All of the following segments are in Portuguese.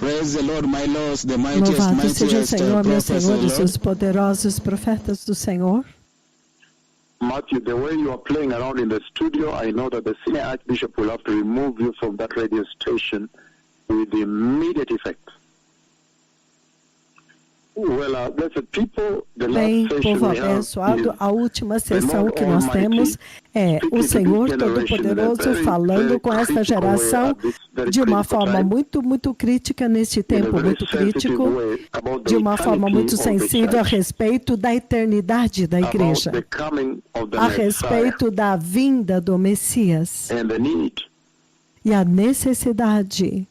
Praise the Lord, my lords, the Louvado seja o Senhor, meus prophets of senhores, the os Lord. poderosos profetas do Senhor. Matthew, the way you are playing around in the studio, I know that the senior archbishop will have to remove you from that radio station with immediate effect. Well, blessed people, the Bem, last session povo we have abençoado, is a última the sessão Lord que nós Almighty temos é speaking o to this Senhor generation in a Todo-Poderoso very, falando very com esta critical way geração at this very de uma critical forma time, muito crítica neste in a tempo very muito sensitive crítico, way about the de uma forma eternity muito of the sensível a church, respeito da eternidade da about igreja, the coming of the a Messiah, respeito da vinda do Messias and the need e a necessidade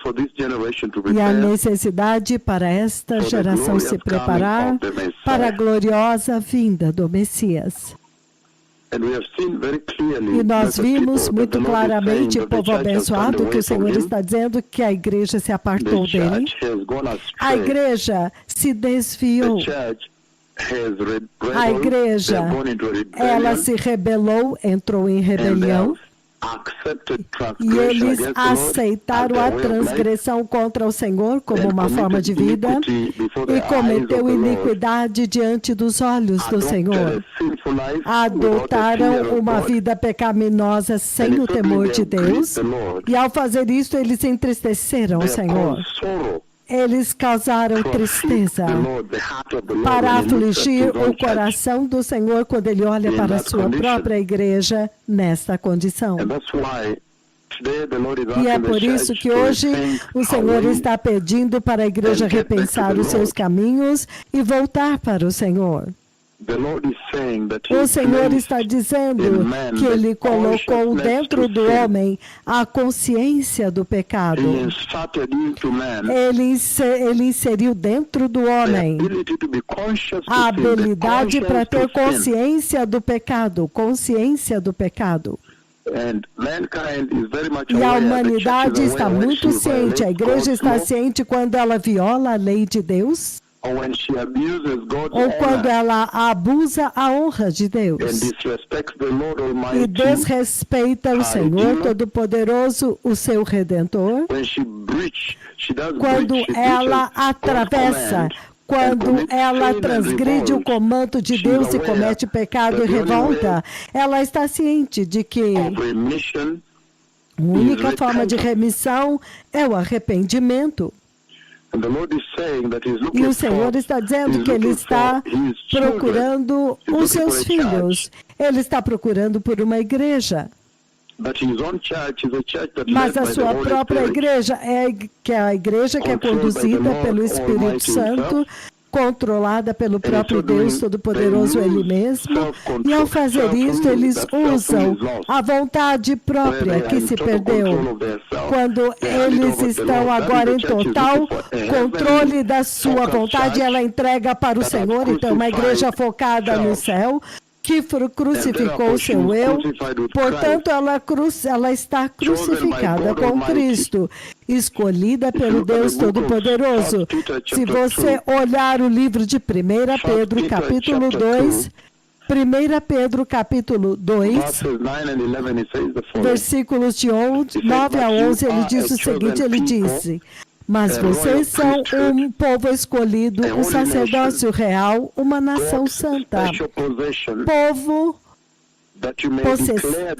for this generation to e a prepare necessidade para esta for the geração se glorious preparar coming of the Messiah. para a gloriosa vinda do Messias. And we have seen very clearly, E nós blessed vimos people, muito that the Lord is claramente, saying that the povo church has turned abençoado, que away o from Senhor him. está dizendo que a igreja se apartou The dele. church has gone A astray. igreja se desviou. The church has A igreja, they've gone into a ela rebellion, se rebelou, entrou em and they rebelião. have accepted E transgression eles against the Lord as aceitaram their a way of life, transgressão contra o Senhor como and uma forma de committed vida iniquity before e the eyes cometeu of the Lord, iniquidade diante dos olhos do adopted Senhor. a sinful life without the Adotaram fear of uma God, vida pecaminosa sem and o so temor they de have grieved Deus. the Lord. E ao fazer isso, eles entristeceram o They have Senhor. caused sorrow Eles causaram to afflict tristeza the Lord, the heart of the Lord, para when he looks at afligir his own o church. coração do Senhor quando ele olha In para a that sua condition. própria igreja nesta condição. And that's why today the Lord is E é asking the por isso church que to hoje rethink o her Senhor ways está pedindo para a igreja and get back to repensar the os seus Lord. caminhos e voltar para o Senhor. The Lord is saying that O he Senhor placed está dizendo in man que the Ele colocou consciousness dentro to do sin. homem a consciência do pecado. He inserted into man Ele inseriu dentro do the homem ability to be conscious to a sin, the habilidade para ter conscience to sin. consciência do pecado, consciência do pecado. And mankind is very much E a aware, the humanidade church is está aware when muito she ciente, a violates igreja God's está law, ciente quando ela viola a lei de Deus or when she abuses God's ou quando honor ela abusa a honra de and Deus disrespects the Lord e Almighty, desrespeita o Senhor Todo-Poderoso, o seu Redentor. when she does Quando breach, she ela breaches atravessa, God's command, quando ela transgride o comando de Deus e comete pecado e revolta, ela está ciente de que of remission, a única forma de remissão é o arrependimento. and the Lord is saying that he's E looking o Senhor está dizendo que Ele está procurando os seus filhos. Ele está procurando por uma igreja. But his own church is a church that's Mas led a by the sua Holy própria Spirit, igreja é a igreja que é conduzida pelo Espírito Santo, controlada pelo próprio Deus Todo-Poderoso Ele mesmo. E ao fazer isso, eles usam a vontade própria que se perdeu. Quando eles estão agora em total controle da sua vontade, ela entrega para o Senhor. Então, uma igreja focada no céu, que crucificou o seu eu, portanto ela está crucificada com Cristo, escolhida pelo Deus Todo-Poderoso. Se você olhar o livro de 1 Pedro, capítulo 2, 1 Pedro, capítulo 2, versículos de 9 a 11, ele diz o seguinte, ele disse: mas vocês são um povo escolhido, um sacerdócio real, uma nação santa, povo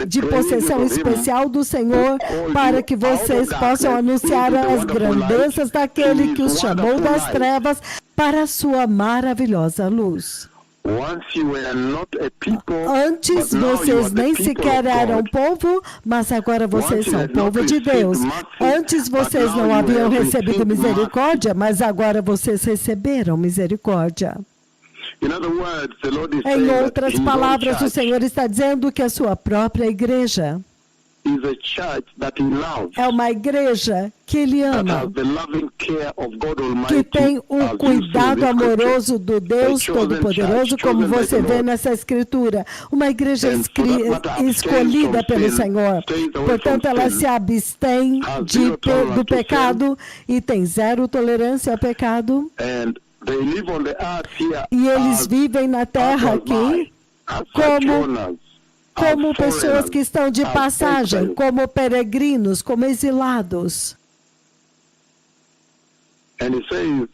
de possessão especial do Senhor, para que vocês possam anunciar as grandezas daquele que os chamou das trevas para a sua maravilhosa luz. Antes vocês nem sequer eram povo, mas agora vocês são povo de Deus. Antes vocês não haviam recebido misericórdia, mas agora vocês receberam misericórdia. Em outras palavras, o Senhor está dizendo que a sua própria igreja é uma igreja que Ele ama, que tem o cuidado amoroso do Deus Todo-Poderoso, como você vê nessa escritura. Uma igreja escolhida pelo Senhor. Portanto, ela se abstém do pecado e tem zero tolerância ao pecado. E eles vivem na terra aqui como como pessoas que estão de passagem, como peregrinos, como exilados. And he says,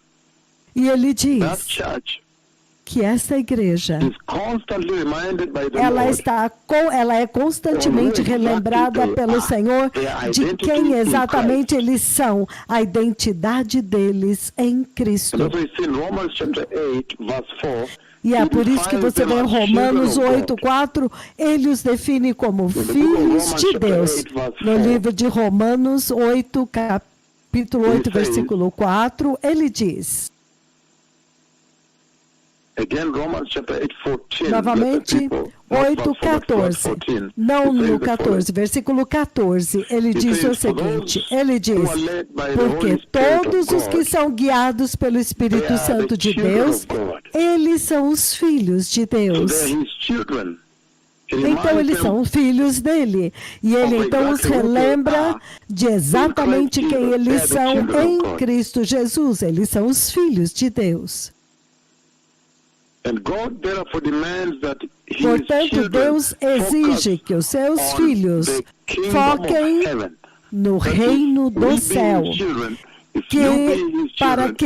E ele that diz church que essa igreja, is constantly reminded by the ela Lord é constantemente relembrada pelo Senhor de quem exatamente eles são, a identidade deles em Cristo. And also we see in Romans chapter 8, verse 4, E é por isso que você vê em Romanos 8:4, ele os define como filhos de Deus. No livro de Romanos 8, capítulo 8, versículo 4, ele diz, again, Romans chapter 8, 14, novamente, 8:14, não no 14, versículo 14, ele diz o seguinte, ele diz, porque todos os que são guiados pelo Espírito Santo de Deus, eles são os filhos de Deus. Então eles são filhos dele. E ele então os relembra de exatamente quem eles são em Cristo Jesus. Eles são os filhos de Deus. Portanto, Deus exige que os seus filhos foquem no reino do céu. Para que,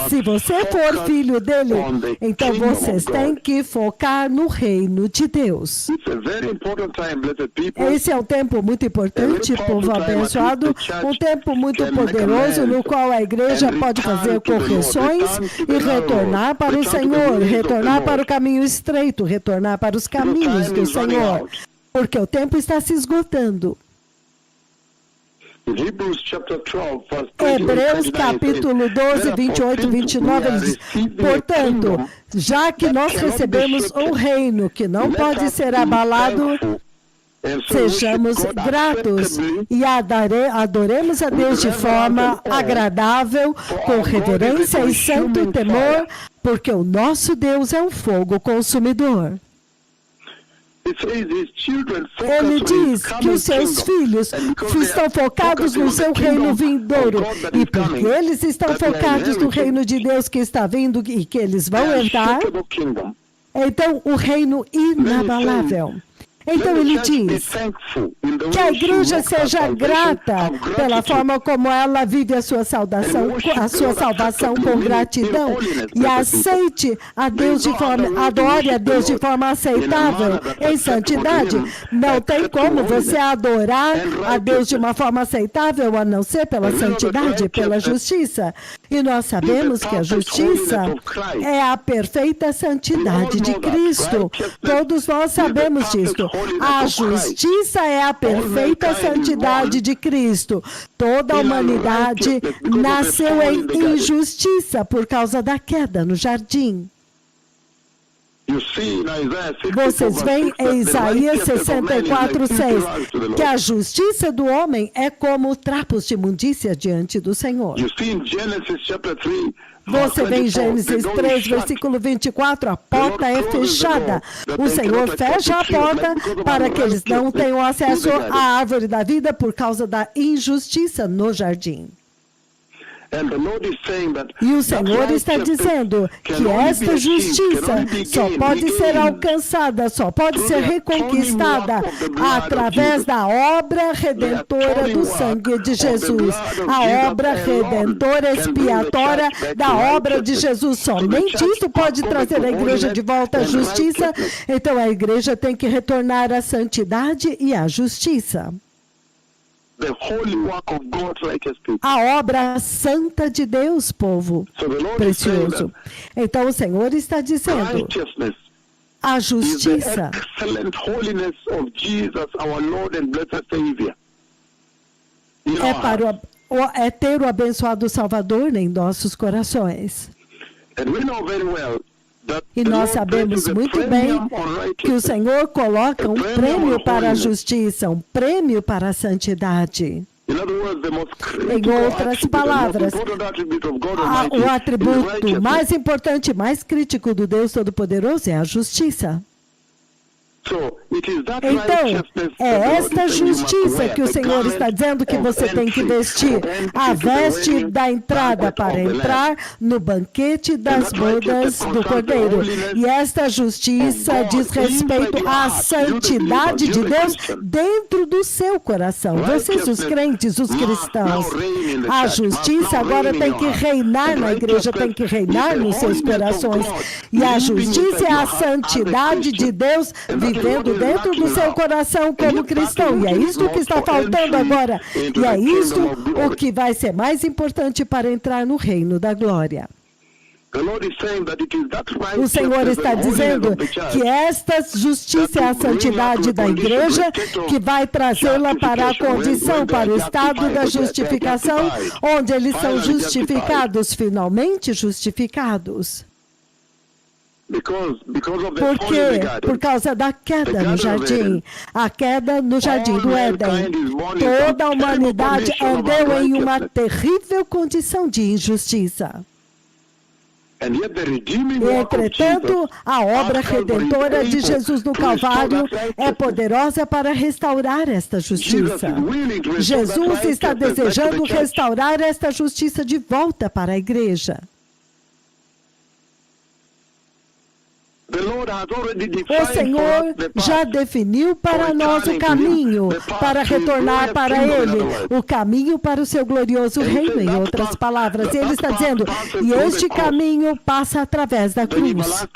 se você for filho dele, então vocês têm que focar no reino de Deus. Esse é um tempo muito importante, povo abençoado, um tempo muito poderoso no qual a igreja pode fazer correções e retornar para o Senhor, retornar para o caminho estreito, retornar para os caminhos do Senhor, porque o tempo está se esgotando. Hebreus capítulo 12, 28 e 29, ele diz, portanto, já que nós recebemos um reino que não pode ser abalado, sejamos gratos e adoremos a Deus de forma agradável, com reverência e santo temor, porque o nosso Deus é um fogo consumidor. Ele diz que os seus filhos estão focados no seu reino vindouro. E porque eles estão focados no reino de Deus que está vindo e que eles vão herdar, então o reino inabalável. Então ele diz que a igreja seja grata pela forma como ela vive a sua salvação com gratidão e aceite a Deus adore a Deus de forma aceitável em santidade. Não tem como você adorar a Deus de uma forma aceitável a não ser pela santidade, pela justiça. E nós sabemos que a justiça é a perfeita santidade de Cristo. Todos nós sabemos disso. A justiça é a perfeita santidade de Cristo. Toda a humanidade nasceu em injustiça por causa da queda no jardim. Vocês veem em Isaías 64:6 que a justiça do homem é como trapos de imundícia diante do Senhor. Você vê em Gênesis 3, versículo 24, a porta é fechada. O Senhor fecha a porta para que eles não tenham acesso à árvore da vida por causa da injustiça no jardim. E o Senhor está dizendo que esta justiça só pode ser alcançada, só pode ser reconquistada através da obra redentora do sangue de Jesus. A obra redentora expiatória da obra de Jesus. Somente isso pode trazer a igreja de volta à justiça. Então a igreja tem que retornar à santidade e à justiça. A obra santa de Deus, povo precioso. Então o Senhor está dizendo, a justiça é ter o abençoado Salvador em nossos corações. E nós sabemos muito bem que o Senhor coloca um prêmio para a justiça, um prêmio para a santidade. Em outras palavras, o atributo mais importante, mais crítico do Deus Todo-Poderoso é a justiça. Então, é esta justiça que o Senhor está dizendo que você tem que vestir, a veste da entrada para entrar no banquete das bodas do Cordeiro. E esta justiça diz respeito à santidade de Deus dentro do seu coração. Vocês, os crentes, os cristãos, a justiça agora tem que reinar na igreja, tem que reinar nos seus corações. E a justiça é a santidade de Deus vivendo dentro do seu coração como cristão. E é isso que está faltando agora. E é isso o que vai ser mais importante para entrar no reino da glória. O Senhor está dizendo que esta justiça é a santidade da igreja que vai trazê-la para a condição, para o estado da justificação, onde eles são justificados, finalmente justificados. Por quê? Por causa da queda no jardim. A queda no jardim do Éden. Toda a humanidade andou em uma terrível condição de injustiça. E, entretanto, a obra redentora de Jesus no Calvário é poderosa para restaurar esta justiça. Jesus está desejando restaurar esta justiça de volta para a igreja. O Senhor já definiu para nós o caminho para retornar para Ele, o caminho para o seu glorioso reino, em outras palavras. Ele está dizendo, e este caminho passa através da cruz,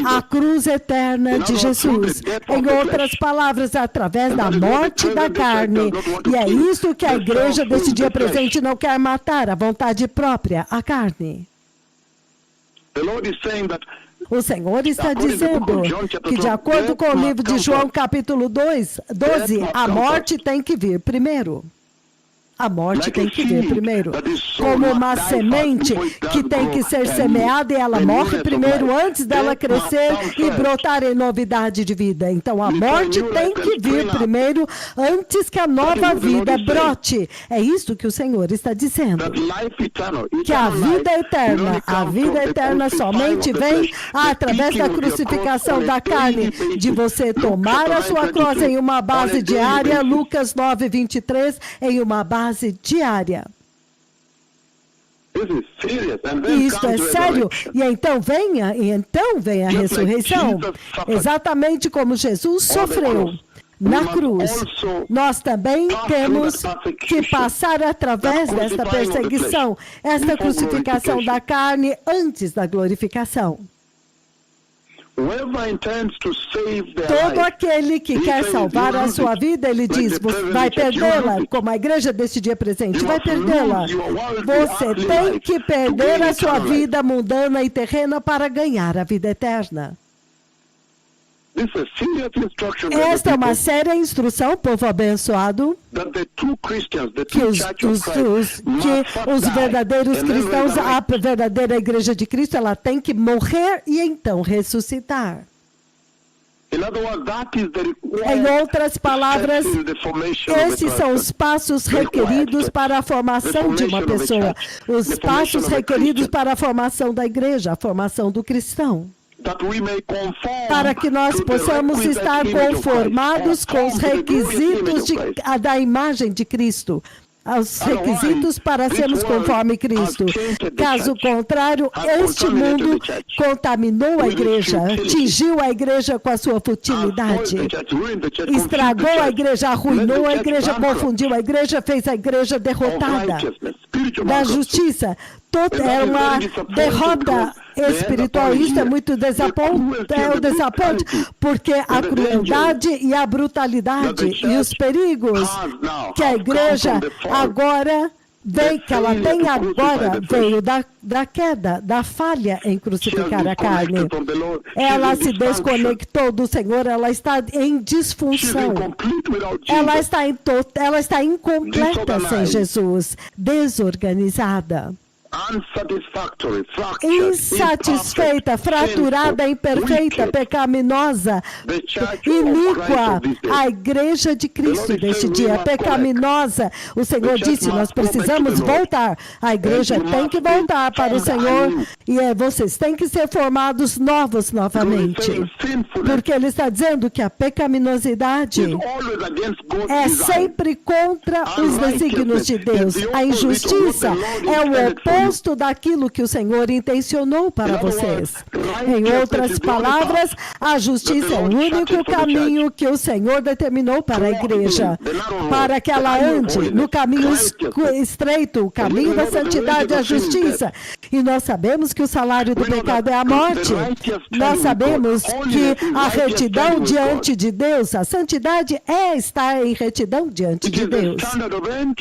a cruz eterna de Jesus. Em outras palavras, através da morte da carne. E é isso que a igreja desse dia presente não quer matar, a vontade própria, a carne. O Senhor está dizendo que, de acordo com o livro de João, capítulo 12, a morte tem que vir primeiro. A morte tem que vir primeiro. Como uma semente que tem que ser semeada e ela morre primeiro antes dela crescer e brotar em novidade de vida. Então a morte tem que vir primeiro antes que a nova vida brote. É isso que o Senhor está dizendo. Que a vida eterna somente vem através da crucificação da carne, de você tomar a sua cruz em uma base diária, Lucas 9:23, em uma base diária. Isto é sério. E então vem a ressurreição. Exatamente como Jesus sofreu na cruz, nós também temos que passar através desta perseguição, esta crucificação da carne antes da glorificação. Todo aquele que quer salvar a sua vida, ele diz, vai perdê-la, como a igreja desse dia presente, vai perdê-la. Você tem que perder a sua vida mundana e terrena para ganhar a vida eterna. Esta é uma séria instrução, povo abençoado, que os verdadeiros cristãos, a verdadeira igreja de Cristo, ela tem que morrer e então ressuscitar. Em outras palavras, esses são os passos requeridos para a formação de uma pessoa, os passos requeridos para a formação da igreja, a formação do cristão. Para que nós possamos estar conformados com os requisitos da imagem de Cristo, os requisitos para sermos conforme Cristo. Caso contrário, este mundo contaminou a igreja, atingiu a igreja com a sua futilidade, estragou a igreja, arruinou a igreja, confundiu a igreja, fez a igreja derrotada da justiça. É uma derrota espiritual. Isso é muito desaponte, porque a crueldade e a brutalidade e os perigos que a igreja agora veio da queda, da falha em crucificar a carne. Ela se desconectou do Senhor, ela está em disfunção. Ela está incompleta sem Jesus, desorganizada. unsatisfactory, fractured, insatisfeita, imperfect, fraturada, sinful, imperfeita, wicked. pecaminosa, The church iníqua, of Christ of this day. a igreja de Cristo Lord is deste saying we dia, must pecaminosa. O Senhor The church disse, nós must go back precisamos to the Lord. voltar. A igreja And you tem must que be voltar para o formed Senhor anew. e vocês têm que ser formados novos novamente. Saying sinfulness Porque ele está dizendo que a pecaminosidade is always against God's é design. sempre contra os desígnios de Deus. A injustiça é o oposto daquilo que o Senhor intencionou para vocês. Em outras palavras, a justiça é o único caminho que o Senhor determinou para a igreja, para que ela ande no caminho estreito, o caminho da santidade e a justiça. E nós sabemos que o salário do pecado é a morte. Nós sabemos que a retidão diante de Deus, a santidade é estar em retidão diante de Deus.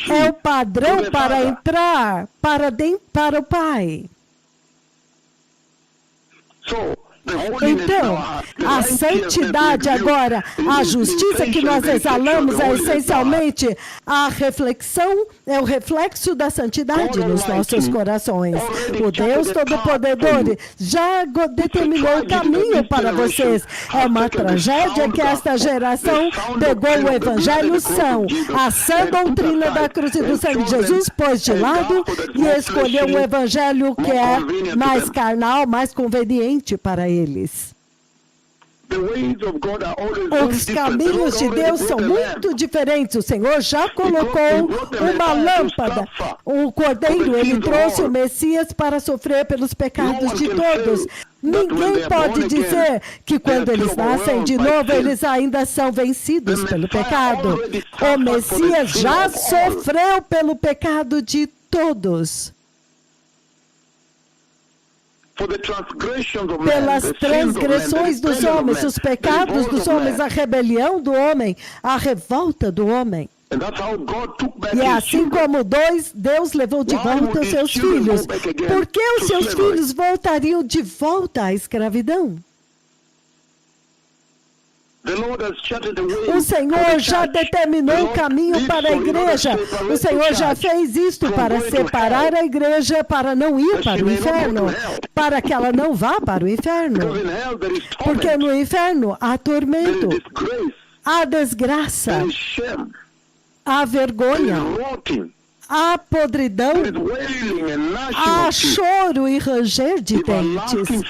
É o padrão para entrar para o Pai. Então, a santidade agora, a justiça que nós exalamos é essencialmente a reflexão, é o reflexo da santidade nos nossos corações. O Deus Todo-Poderoso já determinou o caminho para vocês. É uma tragédia que esta geração pegou o Evangelho são, a sã doutrina da cruz e do sangue de Jesus, pôs de lado e escolheu um Evangelho que é mais carnal, mais conveniente para eles. Os caminhos de Deus são muito diferentes. O Senhor já colocou uma lâmpada. O Cordeiro, ele trouxe o Messias para sofrer pelos pecados de todos. Ninguém pode dizer que quando eles nascem de novo, eles ainda são vencidos pelo pecado. O Messias já sofreu pelo pecado de todos. Pelas transgressões dos homens, os pecados dos homens, a rebelião do homem, a revolta do homem. E é assim como Deus levou de volta os seus filhos. Por que os seus filhos voltariam de volta à escravidão? O Senhor já determinou o caminho para a igreja. O Senhor já fez isto para separar a igreja para não ir para o inferno, para que ela não vá para o inferno. Porque no inferno há tormento, há desgraça, há vergonha, há podridão, há choro e ranger de dentes,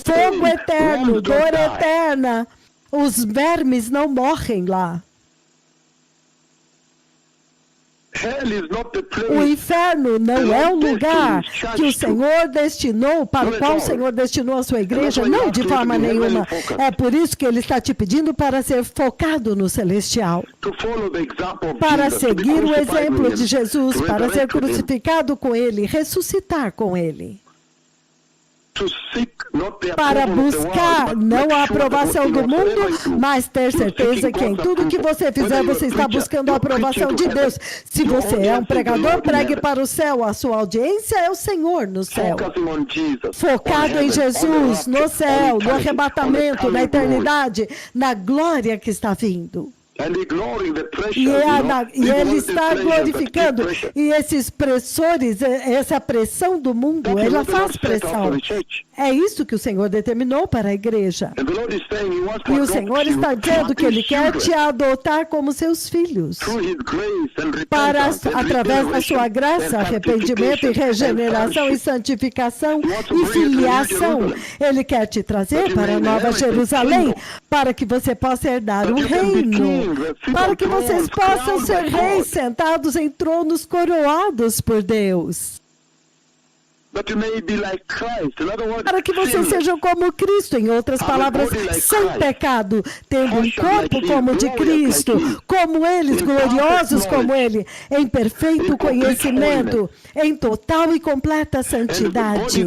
fogo eterno, dor eterna. Os vermes não morrem lá. O inferno não é o lugar que o Senhor destinou, para o qual o Senhor destinou a sua igreja, não de forma nenhuma. É por isso que Ele está te pedindo para ser focado no celestial. Para seguir o exemplo de Jesus, para ser crucificado com Ele, ressuscitar com Ele. Para buscar não a aprovação do mundo, mas ter certeza que em tudo que você fizer, você está buscando a aprovação de Deus. Se você é um pregador, pregue para o céu. A sua audiência é o Senhor no céu. Focado em Jesus, no céu, no arrebatamento, na eternidade, na glória que está vindo. E Ele está glorificando. E esses pressores, essa pressão do mundo, ela faz pressão. É isso que o Senhor determinou para a igreja. E o Senhor está dizendo que Ele quer te adotar como seus filhos. Para, através da sua graça, arrependimento e regeneração e santificação e filiação. Ele quer te trazer para a Nova Jerusalém, para que você possa herdar o reino. Para que vocês possam ser reis sentados em tronos coroados por Deus. Para que vocês sejam como Cristo, em outras palavras, sem pecado, tendo um corpo como o de Cristo, como eles, gloriosos como Ele, em perfeito conhecimento, em total e completa santidade.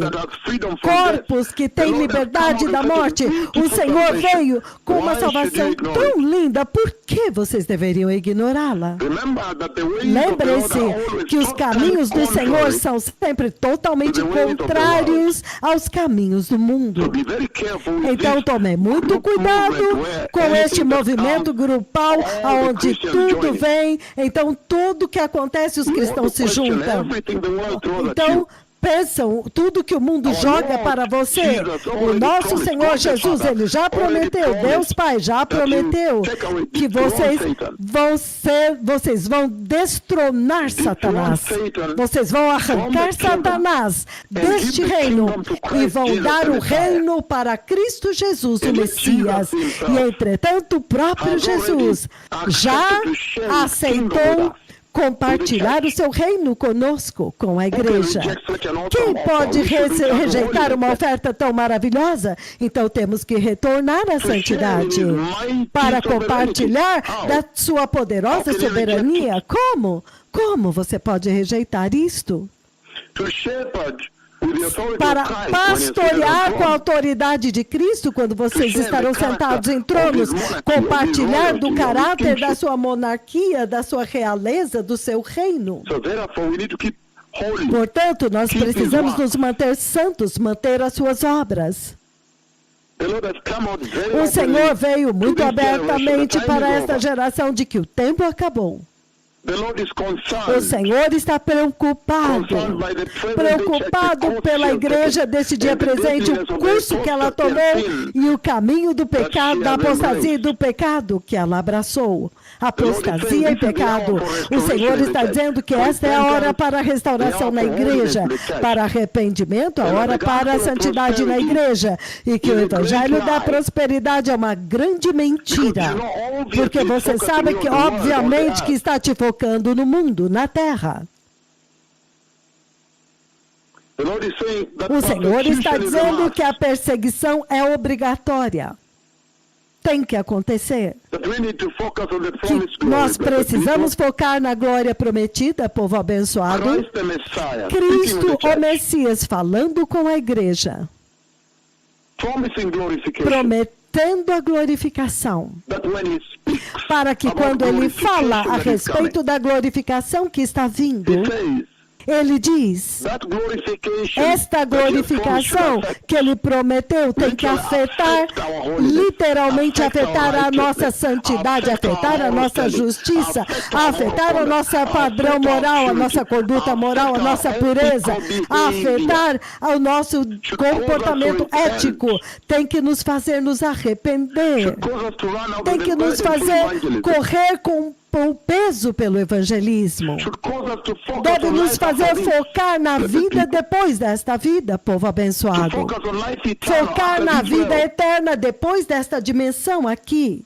Corpos que têm liberdade da morte. O Senhor veio com uma salvação tão linda, por que vocês deveriam ignorá-la? Lembrem-se que os caminhos do Senhor são sempre totalmente totalmente contrários aos caminhos do mundo. Então tome muito cuidado com este movimento grupal, onde tudo vem, então tudo que acontece, os cristãos se juntam. Então, pensam, tudo que o mundo joga para você, o nosso Senhor Jesus, Ele já prometeu, Deus Pai já prometeu que vocês vão destronar Satanás, vocês vão arrancar Satanás deste reino e vão dar o reino para Cristo Jesus, o Messias. E, entretanto, o próprio Jesus já aceitou compartilhar o seu reino conosco, com a igreja. Quem pode rejeitar uma oferta tão maravilhosa? Então temos que retornar à santidade para compartilhar da sua poderosa soberania. Como? Como você pode rejeitar isto? Para pastorear com a autoridade de Cristo, quando vocês estarão sentados em tronos, compartilhar do caráter da sua monarquia, da sua realeza, do seu reino. Portanto, nós precisamos nos manter santos, manter as suas obras. O Senhor veio muito abertamente para esta geração de que o tempo acabou. O Senhor está preocupado pela igreja desse dia presente, o curso que ela tomou e o caminho do pecado, da apostasia e do pecado que ela abraçou. Apostasia e pecado. O Senhor está dizendo que esta é a hora para a restauração na igreja, para arrependimento, a hora para a santidade na igreja, e que o evangelho da prosperidade é uma grande mentira, porque você sabe que, obviamente, que está te focando no mundo, na terra. O Senhor está dizendo que a perseguição é obrigatória. Tem que acontecer. Que nós precisamos focar na glória prometida, povo abençoado. Cristo, o Messias, falando com a igreja. Prometendo a glorificação. Para que quando ele fala a respeito da glorificação que está vindo, ele diz, esta glorificação que ele prometeu tem que afetar, literalmente afetar a nossa santidade, afetar a nossa justiça, afetar o nosso padrão moral, a nossa conduta moral, a nossa pureza, afetar o nosso comportamento ético, tem que nos fazer nos arrepender, tem que nos fazer correr com o peso pelo evangelismo. Deve nos fazer focar na vida depois desta vida, povo abençoado. Focar na vida eterna depois desta dimensão aqui.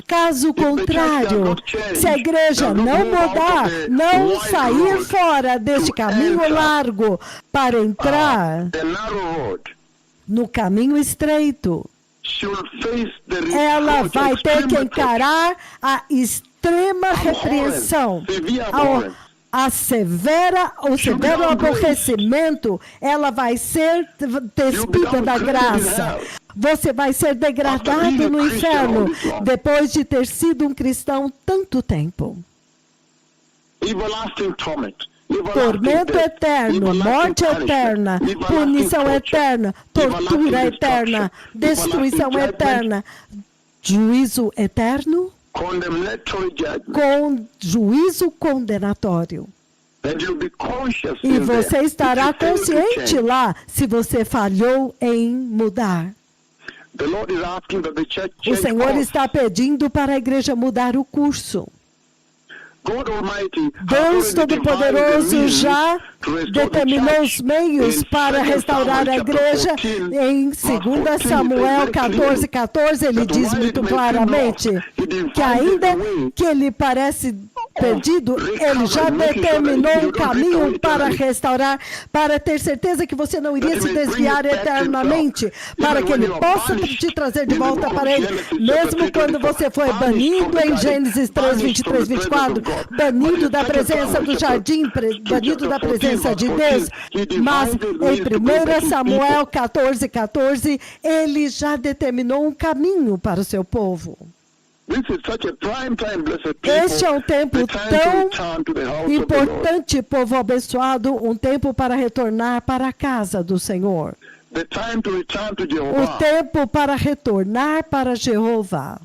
Caso contrário, se a igreja não mudar, não sair fora deste caminho largo para entrar no caminho estreito, ela vai ter que encarar a extrema repreensão, o severo aborrecimento. Ela vai ser despida da graça. Você vai ser degradado no inferno depois de ter sido um cristão tanto tempo. Tormento eterno, morte eterna, punição eterna, tortura eterna, destruição eterna, juízo eterno, com juízo condenatório. E você estará consciente lá se você falhou em mudar. O Senhor está pedindo para a igreja mudar o curso. Deus Todo-Poderoso já determinou os meios para restaurar a igreja. Em 2 Samuel 14:14, ele diz muito claramente que ainda que ele parece perdido, ele já determinou um caminho para restaurar, para ter certeza que você não iria se desviar eternamente, para que ele possa te trazer de volta para ele, mesmo quando você foi banido em Gênesis 3:23-24, banido da presença do jardim, banido da presença de Deus. Mas em 1 Samuel 14:14, ele já determinou um caminho para o seu povo. Este é um tempo tão importante, povo abençoado, um tempo para retornar para a casa do Senhor. O tempo para retornar para Jeová.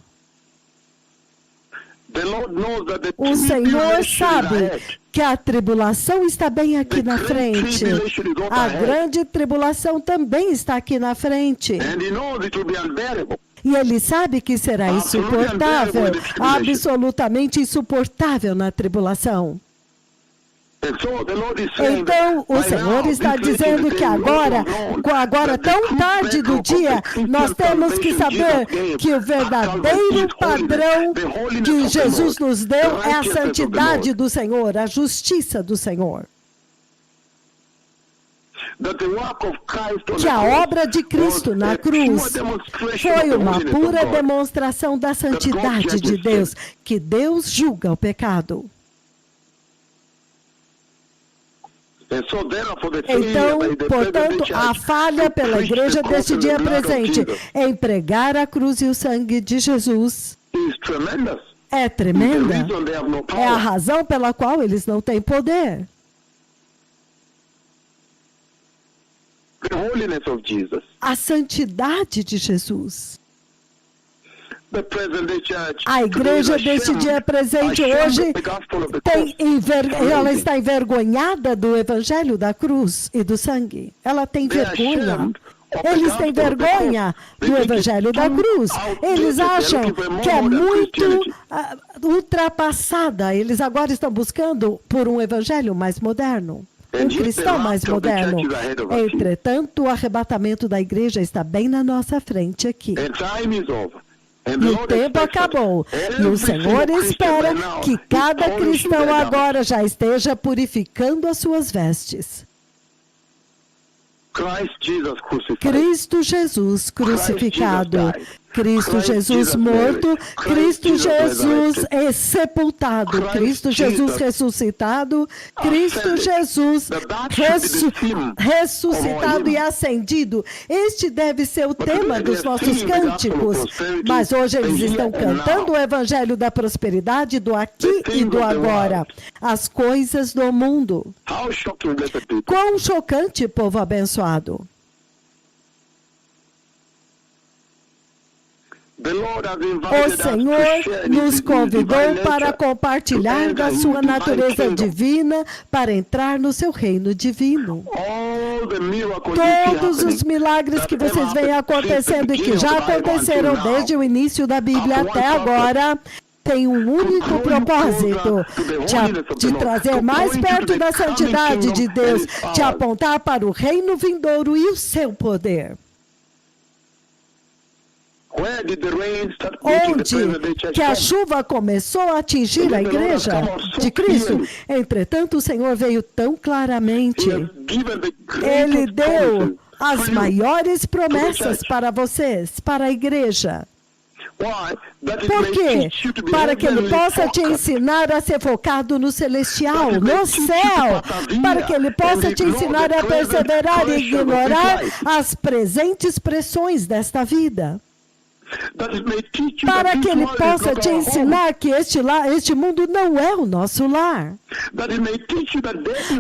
O Senhor sabe que a tribulação está bem aqui na frente. A grande tribulação também está aqui na frente. E Ele sabe que será insuportável, absolutamente insuportável na tribulação. Então, o Senhor está dizendo que agora tão tarde do dia, nós temos que saber que o verdadeiro padrão que Jesus nos deu é a santidade do Senhor, a justiça do Senhor. Que a obra de Cristo na cruz foi uma pura demonstração da santidade de Deus, que Deus julga o pecado. Então, portanto, a falha pela igreja deste dia presente em pregar a cruz e o sangue de Jesus é tremenda. É a razão pela qual eles não têm poder. A santidade de Jesus. A igreja deste dia presente hoje ela está envergonhada do evangelho da cruz e do sangue. Ela tem vergonha. Eles têm vergonha do evangelho da cruz. Eles acham que é muito ultrapassada. Eles agora estão buscando por um evangelho mais moderno. Um cristão mais moderno. Entretanto, o arrebatamento da igreja está bem na nossa frente aqui. E o tempo acabou. E o Senhor espera que cada cristão agora já esteja purificando as suas vestes. Cristo Jesus crucificado. Cristo Jesus morto, Cristo Jesus sepultado, Cristo Jesus ressuscitado, Cristo Jesus ressuscitado e ascendido. Este deve ser o tema dos nossos cânticos. Mas hoje eles estão cantando o evangelho da prosperidade, do aqui e do agora. As coisas do mundo. Quão chocante, povo abençoado. O Senhor nos convidou para compartilhar da sua natureza divina, para entrar no seu reino divino. Todos os milagres que vocês veem acontecendo e que já aconteceram desde o início da Bíblia até agora, tem um único propósito, de trazer mais perto da santidade de Deus, de apontar para o reino vindouro e o seu poder. Onde que a chuva começou a atingir a igreja de Cristo. Entretanto, o Senhor veio tão claramente. Ele deu as maiores promessas para vocês, para a igreja. Por quê? Para que Ele possa te ensinar a ser focado no celestial, no céu. Para que Ele possa te ensinar a perseverar e ignorar as presentes pressões desta vida. Para que Ele possa te ensinar que este mundo não é o nosso lar.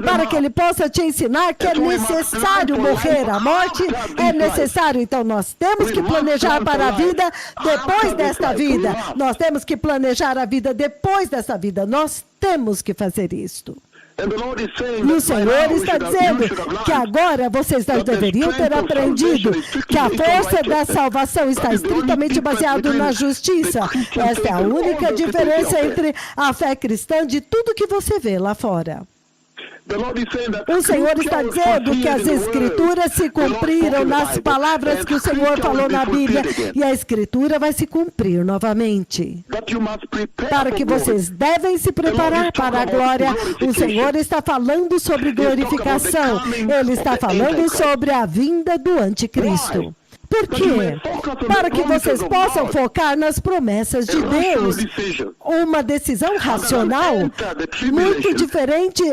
Para que Ele possa te ensinar que é necessário morrer. A morte é necessário. Então nós temos que planejar para a vida depois desta vida. Nós temos que planejar a vida depois dessa vida. Nós temos que fazer isto. E o Senhor está dizendo que agora vocês deveriam ter aprendido que a força da salvação está estritamente baseada na justiça. Esta é a única diferença entre a fé cristã de tudo que você vê lá fora. O Senhor está dizendo que as Escrituras se cumpriram nas palavras que o Senhor falou na Bíblia, e a Escritura vai se cumprir novamente. Para que vocês devem se preparar para a glória. O Senhor está falando sobre glorificação. Ele está falando sobre a vinda do anticristo. Por quê? Para que vocês possam focar nas promessas de Deus. Uma decisão racional, muito diferente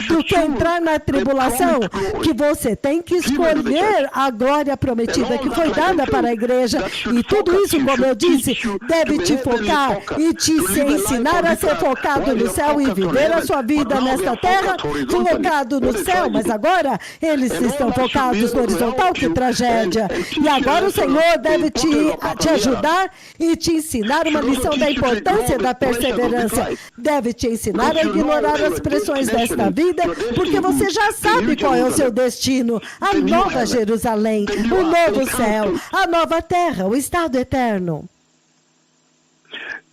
do que entrar na tribulação, que você tem que escolher a glória prometida que foi dada para a igreja. E tudo isso, como eu disse, deve te focar e te ensinar a ser focado no céu e viver a sua vida nesta terra, focado no céu. Mas agora eles estão focados no horizontal. Que tragédia! E agora o Senhor deve te ajudar e te ensinar uma lição da importância da perseverança. Deve te ensinar a ignorar as pressões desta vida, porque você já sabe qual é o seu destino. A nova Jerusalém, o novo céu, a nova terra, o estado eterno.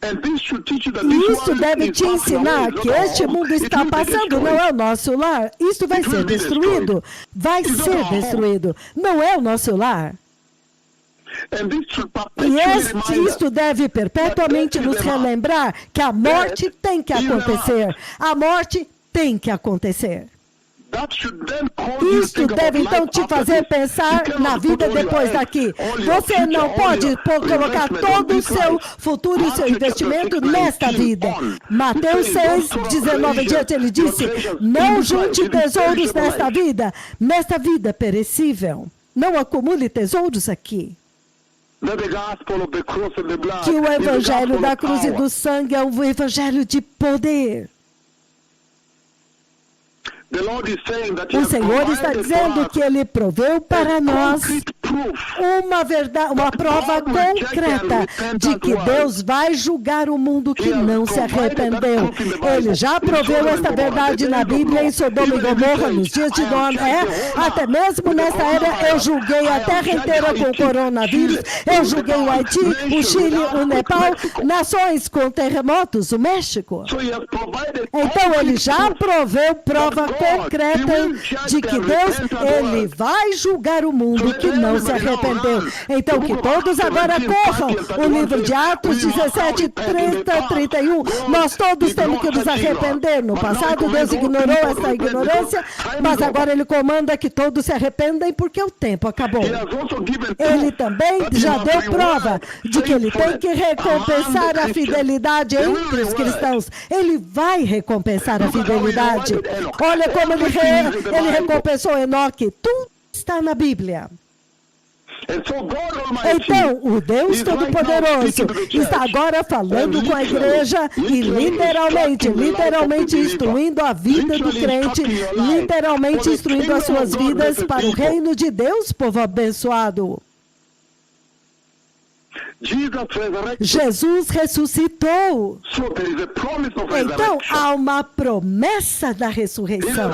E isso deve te ensinar que este mundo está passando, não é o nosso lar. Isto vai ser destruído. Vai ser destruído. Não é o nosso lar. E isto deve perpetuamente nos relembrar que a morte tem que acontecer. A morte tem que acontecer. Isto deve então te fazer pensar na vida depois daqui. Você não pode colocar todo o seu futuro e o seu investimento nesta vida. Mateus 6, 19 em diante, ele disse: não junte tesouros nesta vida perecível. Não acumule tesouros aqui. Que o evangelho da cruz e do sangue é um evangelho de poder. O Senhor está dizendo que Ele proveu para nós uma prova concreta de que Deus vai julgar o mundo que não se arrependeu. Ele já proveu esta verdade na Bíblia em Sodoma e Gomorra, nos dias de Noé. Até mesmo nessa era, eu julguei a terra inteira com o coronavírus. Eu julguei o Haiti, o Chile, o Nepal, nações com terremotos, o México. Então, Ele já proveu prova concreta de que Deus, Ele vai julgar o mundo que não se arrependeu. Então, que todos agora corram. O livro de Atos 17, 30, 31. Nós todos temos que nos arrepender. No passado, Deus ignorou essa ignorância, mas agora Ele comanda que todos se arrependem porque o tempo acabou. Ele também já deu prova de que Ele tem que recompensar a fidelidade entre os cristãos. Ele vai recompensar a fidelidade. Olha como ele recompensou Enoque. Tudo está na Bíblia. Então, o Deus Todo-Poderoso está agora falando com a igreja e literalmente instruindo a vida do crente, literalmente instruindo as suas vidas para o reino de Deus, povo abençoado. Jesus ressuscitou. Então, há uma promessa da ressurreição.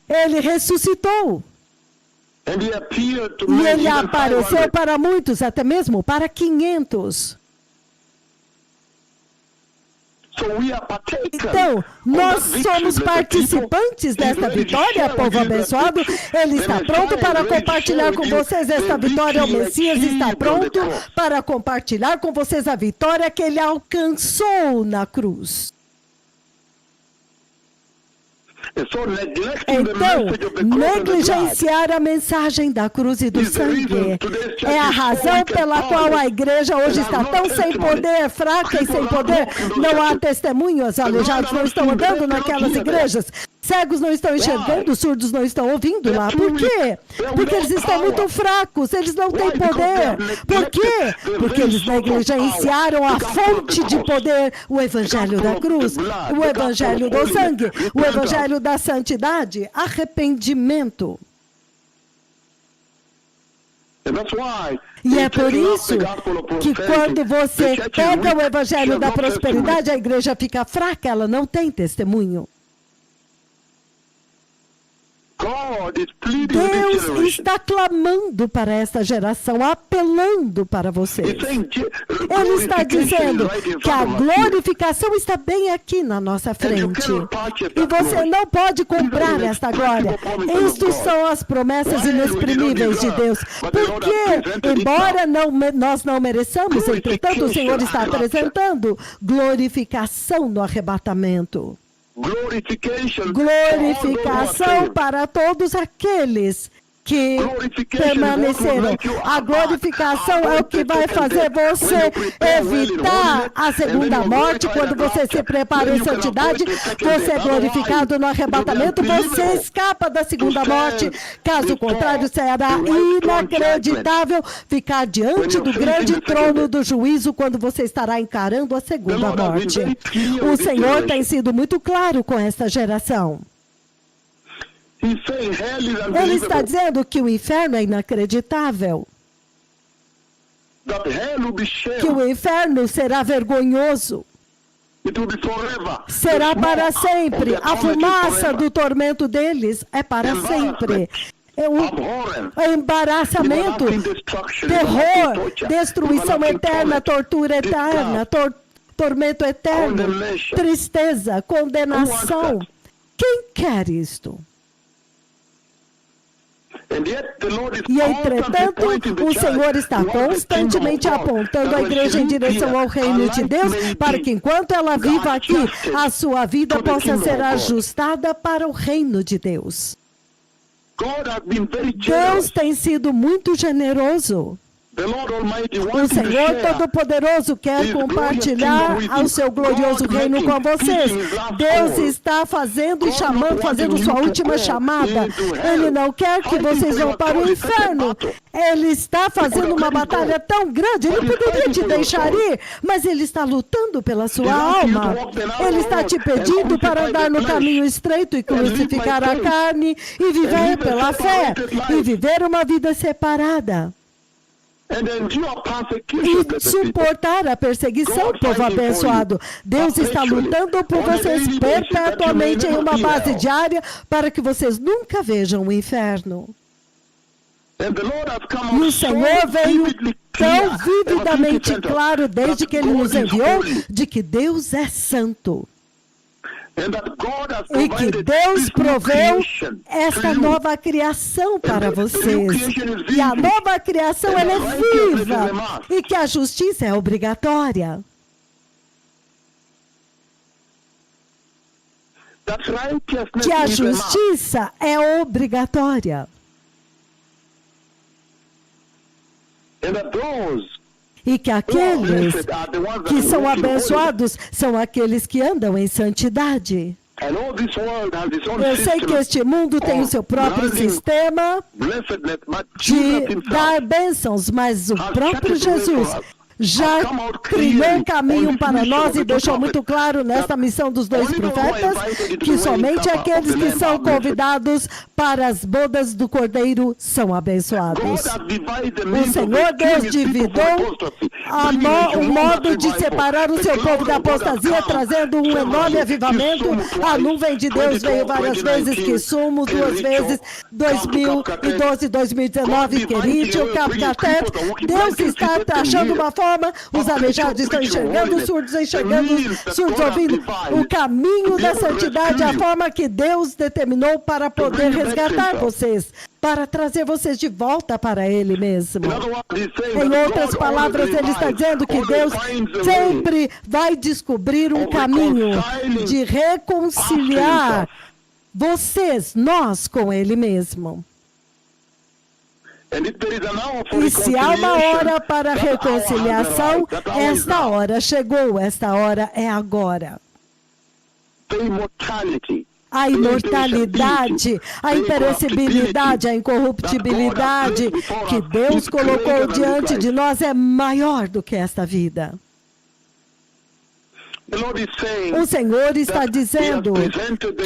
Ele ressuscitou. E Ele apareceu para muitos, até mesmo para 500. Então, nós somos participantes desta vitória, povo abençoado. Ele está pronto para compartilhar com vocês esta vitória. O Messias está pronto para compartilhar com vocês a vitória que Ele alcançou na cruz. Então, negligenciar a mensagem da cruz e do sangue é a razão pela qual a igreja hoje está tão sem poder, fraca e sem poder. Não há testemunhos, aleijados não estão andando naquelas igrejas. Cegos não estão enxergando, surdos não estão ouvindo lá. Por quê? Porque eles estão muito fracos, eles não têm poder. Por quê? Porque eles negligenciaram a fonte de poder, o evangelho da cruz, o evangelho do sangue, o evangelho da santidade, arrependimento. E é por isso que quando você pega o evangelho da prosperidade, a igreja fica fraca, ela não tem testemunho. Deus está clamando para essa geração, apelando para vocês. Ele está dizendo que a glorificação está bem aqui na nossa frente. E você não pode comprar esta glória. Estas são as promessas inexprimíveis de Deus. Porque, embora nós não mereçamos, entretanto, o Senhor está apresentando glorificação no Glorificação para todos aqueles que permaneceram. A glorificação é o que vai fazer você evitar a segunda morte. Quando você se prepara em santidade, você é glorificado no arrebatamento, você escapa da segunda morte. Caso contrário, será inacreditável ficar diante do grande trono do juízo quando você estará encarando a segunda morte. O Senhor tem sido muito claro com esta geração. Ele está dizendo que o inferno é inacreditável. Que o inferno será vergonhoso. Será para sempre. A fumaça do tormento deles é para sempre. É um embaraçamento, terror, destruição eterna, tortura eterna, tormento eterno, tristeza, condenação. Quem quer isto? E, entretanto, o Senhor está constantemente apontando a igreja em direção ao reino de Deus, para que, enquanto ela viva aqui, a sua vida possa ser ajustada para o reino de Deus. Deus tem sido muito generoso. O Senhor Todo-Poderoso quer compartilhar o seu glorioso reino com vocês. Deus está fazendo e chamando, fazendo sua última chamada. Ele não quer que vocês vão para o inferno. Ele está fazendo uma batalha tão grande. Ele poderia te deixar ir, mas Ele está lutando pela sua alma. Ele está te pedindo para andar no caminho estreito e crucificar a carne e viver pela fé e viver uma vida separada. E suportar a perseguição, povo abençoado. Deus está lutando por vocês perpetuamente em uma base diária para que vocês nunca vejam o inferno. E o Senhor veio tão vividamente claro desde que Ele nos enviou de que Deus é santo. E que Deus proveu esta nova criação para vocês. E a nova criação, ela é viva. E que a justiça é obrigatória. Que a justiça é obrigatória. E que aqueles que são abençoados são aqueles que andam em santidade. Eu sei que este mundo tem o seu próprio sistema de dar bênçãos, mas o próprio Jesus já trilhou um caminho para nós e deixou muito claro nesta missão dos dois profetas que somente aqueles que são convidados para as bodas do Cordeiro são abençoados. O Senhor Deus dividiu o modo de separar o seu povo da apostasia, trazendo um enorme avivamento. A nuvem de Deus veio várias vezes, que sumo, 2 vezes, 2012, 2019, Querítio, Capcatet. Deus está achando uma forma. Os aleijados estão enxergando, os surdos ouvindo. O caminho da santidade, a forma que Deus determinou para poder resgatar vocês, para trazer vocês de volta para Ele mesmo. Em outras palavras, Ele está dizendo que Deus sempre vai descobrir um caminho de reconciliar vocês, nós, com Ele mesmo. E se há uma hora para reconciliação, esta hora chegou, esta hora é agora. A imortalidade, a imperecibilidade, a incorruptibilidade que Deus colocou diante de nós é maior do que esta vida. O Senhor está dizendo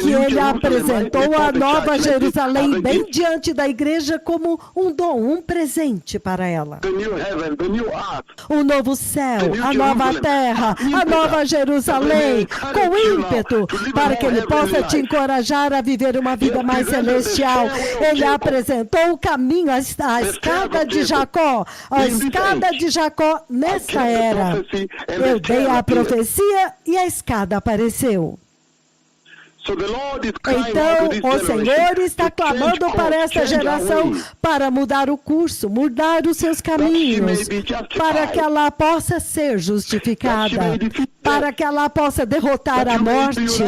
que Ele apresentou a Nova Jerusalém bem diante da igreja como um dom, um presente para ela. O novo céu, a nova terra, a Nova Jerusalém, com ímpeto, para que Ele possa te encorajar a viver uma vida mais celestial. Ele apresentou o caminho, a escada de Jacó, a escada de Jacó nesta era. Eu dei a profecia e a escada apareceu. So the Lord is crying out Então, to this o Senhor generation está to clamando change para course, esta change our geração ways, para mudar o curso, mudar os seus caminhos, be justified, para que ela possa ser justificada, para que ela possa derrotar a morte,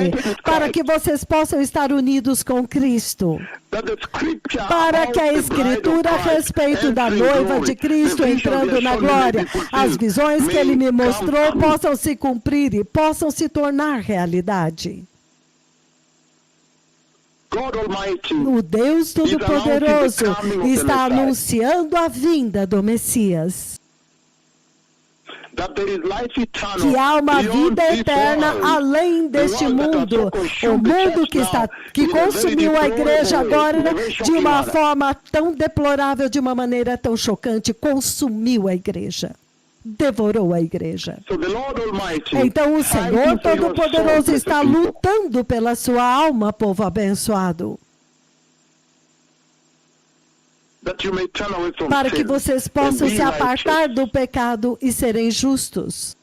para que vocês possam estar unidos com Cristo, that the scripture para about que a the bride of Escritura a Christ respeito da entering noiva glory, de Cristo the vision entrando they na have shown glória, may be fulfilled, as visões que Ele me may mostrou come true. possam se cumprir e possam se tornar realidade. God Almighty O Deus Todo-Poderoso está anunciando a vinda do Messias. that there is life eternal Que há uma beyond vida this eterna world. além deste mundo. O mundo que consumiu a igreja agora de uma forma tão deplorável, de uma maneira tão chocante, consumiu a igreja. Devorou a igreja. So the Lord Almighty, Então o fighting Senhor for your Todo-Poderoso soul, está blessed people, lutando pela sua alma, povo abençoado, that you may turn away from para que sin vocês and possam be se apartar righteous, do pecado e serem justos.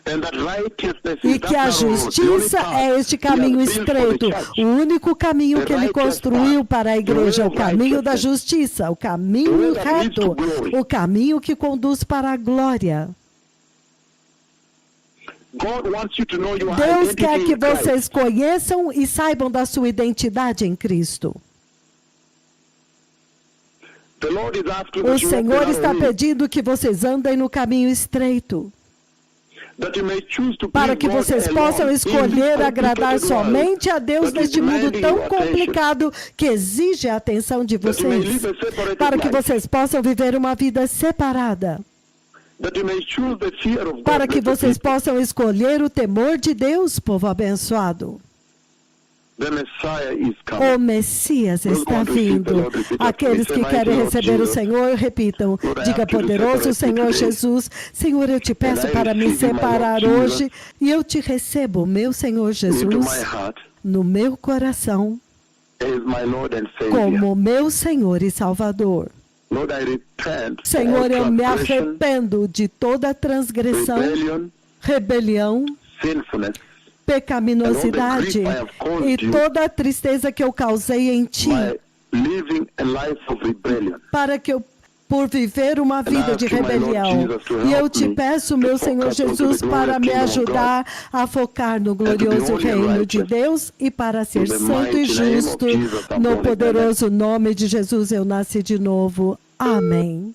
and that righteousness E is que that a narrow road, the only justiça path é este he has caminho built for the estreito, church. o único caminho que Ele construiu para a igreja, o caminho da justiça, o caminho reto, o caminho que conduz para a glória. God wants you to know your Deus identity quer que in Christ. vocês conheçam e saibam da sua identidade em Cristo. The Lord is asking O that you walk Senhor the está narrow way, pedindo que vocês andem no caminho estreito, that you may choose to para please que God vocês alone possam in this escolher agradar complicated world somente a Deus that is neste mundo demanding tão your attention, complicado que exige a atenção de that you may vocês, live a separated para que life, vocês possam viver uma vida separada, that you may choose the fear of God, para que blessed vocês people. possam escolher o temor de Deus, povo abençoado. The Messiah is coming. O Messias está vindo. Aqueles que querem receber o Senhor, repitam. Diga, poderoso Senhor Jesus, Senhor, eu te peço para me separar hoje e eu te recebo, meu Senhor Into my Jesus, heart no meu coração, as my Lord and Savior. como meu Senhor e Salvador. Lord, I repent for Senhor, eu all me transgression, arrependo de toda transgressão, rebellion, rebelião, sinfulness, pecaminosidade e toda a tristeza que eu causei em ti, by living a life of rebellion. para que eu, por viver uma vida de rebelião. E eu te peço, meu Senhor Jesus, para me ajudar a focar no glorioso reino de Deus e para ser santo e justo. No poderoso nome de Jesus eu nasci de novo. Amém.